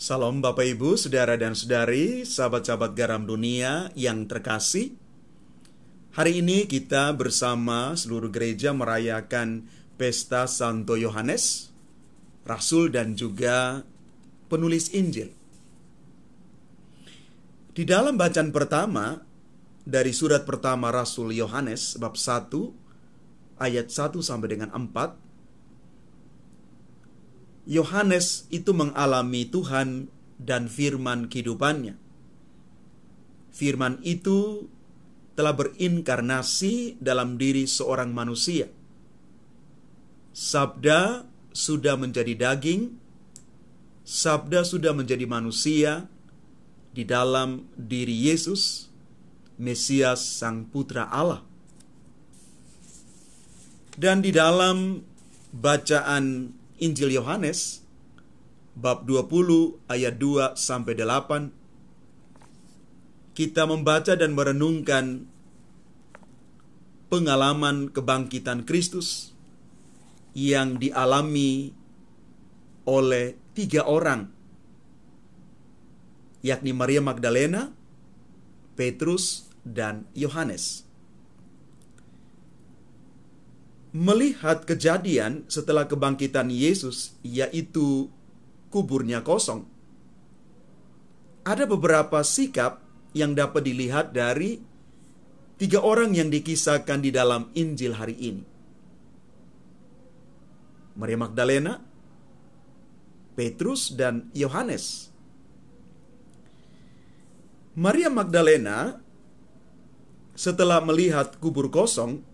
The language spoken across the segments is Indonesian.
Salam Bapak Ibu, Saudara dan Saudari, sahabat-sahabat garam dunia yang terkasih. Hari ini kita bersama seluruh gereja merayakan Pesta Santo Yohanes, Rasul dan juga penulis Injil. Di dalam bacaan pertama dari surat pertama Rasul Yohanes bab 1 ayat 1 sampai dengan 4, Yohanes itu mengalami Tuhan dan firman kehidupannya. Firman itu telah berinkarnasi dalam diri seorang manusia. Sabda sudah menjadi daging, Sabda sudah menjadi manusia di dalam diri Yesus, Mesias Sang Putra Allah. Dan di dalam bacaan Injil Yohanes bab 20 ayat 2 sampai 8, kita membaca dan merenungkan pengalaman kebangkitan Kristus yang dialami oleh 3 orang, yakni Maria Magdalena, Petrus, dan Yohanes. Melihat kejadian setelah kebangkitan Yesus, yaitu kuburnya kosong, ada beberapa sikap yang dapat dilihat dari 3 orang yang dikisahkan di dalam Injil hari ini. Maria Magdalena, Petrus, dan Yohanes. Maria Magdalena setelah melihat kubur kosong,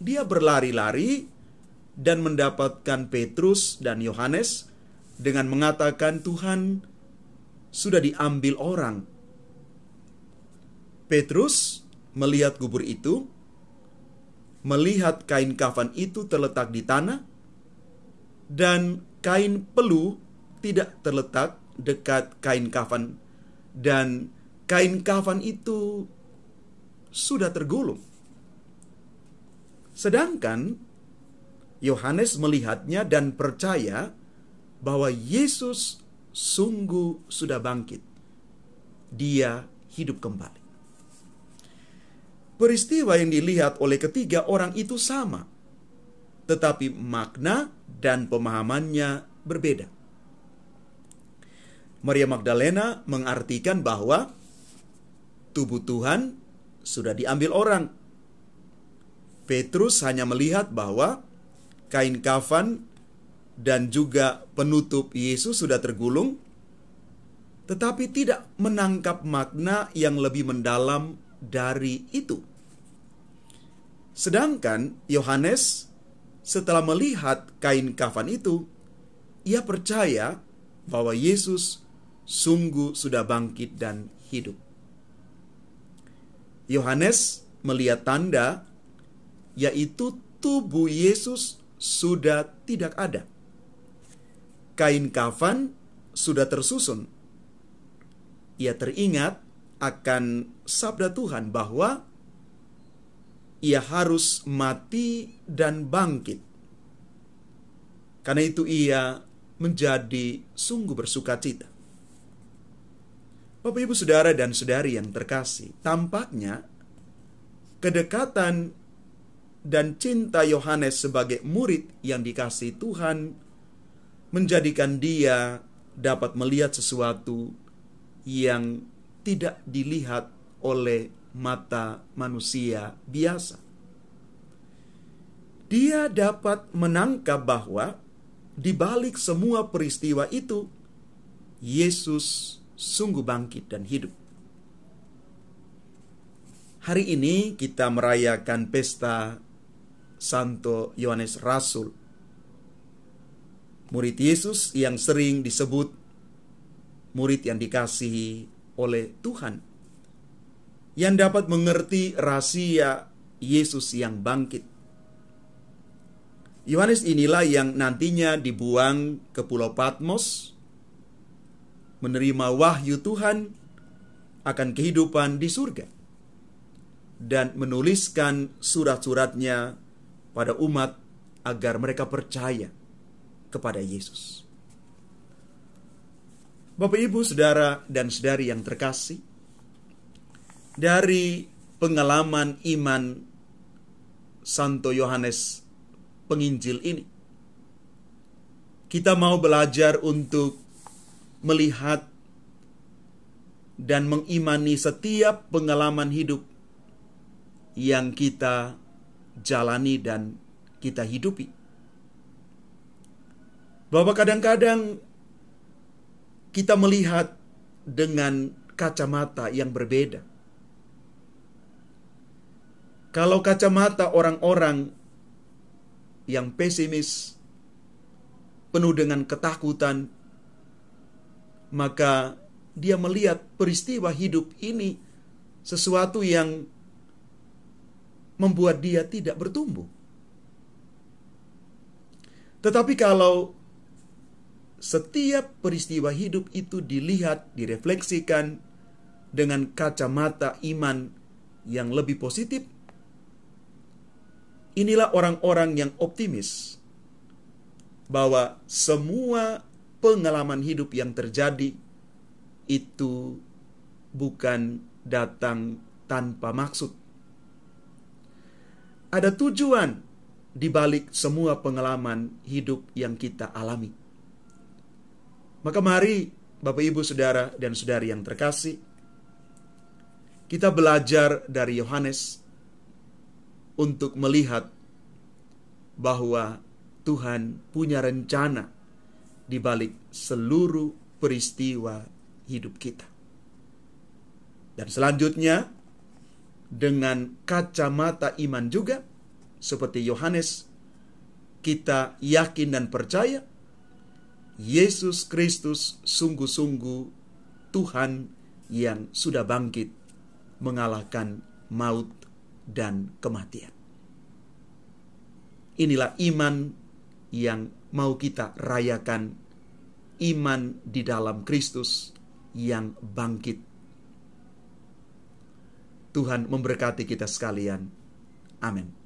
dia berlari-lari dan mendapatkan Petrus dan Yohanes dengan mengatakan, "Tuhan, sudah diambil orang." Petrus melihat kubur itu, melihat kain kafan itu terletak di tanah, dan kain pelu tidak terletak dekat kain kafan, dan kain kafan itu sudah tergulung. Sedangkan Yohanes melihatnya dan percaya bahwa Yesus sungguh sudah bangkit. Dia hidup kembali. Peristiwa yang dilihat oleh ketiga orang itu sama, tetapi makna dan pemahamannya berbeda. Maria Magdalena mengartikan bahwa tubuh Tuhan sudah diambil orang. Petrus hanya melihat bahwa kain kafan dan juga penutup Yesus sudah tergulung, tetapi tidak menangkap makna yang lebih mendalam dari itu. Sedangkan Yohanes setelah melihat kain kafan itu, ia percaya bahwa Yesus sungguh sudah bangkit dan hidup. Yohanes melihat tanda, yaitu tubuh Yesus sudah tidak ada. Kain kafan sudah tersusun. Ia teringat akan sabda Tuhan bahwa ia harus mati dan bangkit. Karena itu ia menjadi sungguh bersukacita. Bapak, Ibu, Saudara dan Saudari yang terkasih, tampaknya kedekatan dan cinta Yohanes sebagai murid yang dikasihi Tuhan menjadikan dia dapat melihat sesuatu yang tidak dilihat oleh mata manusia biasa. Dia dapat menangkap bahwa di balik semua peristiwa itu, Yesus sungguh bangkit dan hidup. Hari ini kita merayakan pesta Santo Yohanes Rasul, murid Yesus yang sering disebut murid yang dikasihi oleh Tuhan, yang dapat mengerti rahasia Yesus yang bangkit. Yohanes inilah yang nantinya dibuang ke Pulau Patmos, menerima wahyu Tuhan akan kehidupan di surga, dan menuliskan surat-suratnya pada umat agar mereka percaya kepada Yesus. Bapak, Ibu, Saudara, dan Saudari yang terkasih, dari pengalaman iman Santo Yohanes Penginjil ini, kita mau belajar untuk melihat dan mengimani setiap pengalaman hidup yang kita jalani dan kita hidupi. Bahwa kadang-kadang kita melihat dengan kacamata yang berbeda. Kalau kacamata orang-orang yang pesimis, penuh dengan ketakutan, maka dia melihat peristiwa hidup ini sesuatu yang membuat dia tidak bertumbuh. Tetapi kalau setiap peristiwa hidup itu dilihat, direfleksikan dengan kacamata iman yang lebih positif, inilah orang-orang yang optimis bahwa semua pengalaman hidup yang terjadi itu bukan datang tanpa maksud. Ada tujuan di balik semua pengalaman hidup yang kita alami. Maka mari Bapak, Ibu, Saudara, dan Saudari yang terkasih, kita belajar dari Yohanes untuk melihat bahwa Tuhan punya rencana di balik seluruh peristiwa hidup kita. Dan selanjutnya, dengan kacamata iman juga, seperti Yohanes, kita yakin dan percaya Yesus Kristus sungguh-sungguh Tuhan yang sudah bangkit mengalahkan maut dan kematian. Inilah iman yang mau kita rayakan, iman di dalam Kristus yang bangkit. Tuhan memberkati kita sekalian. Amin.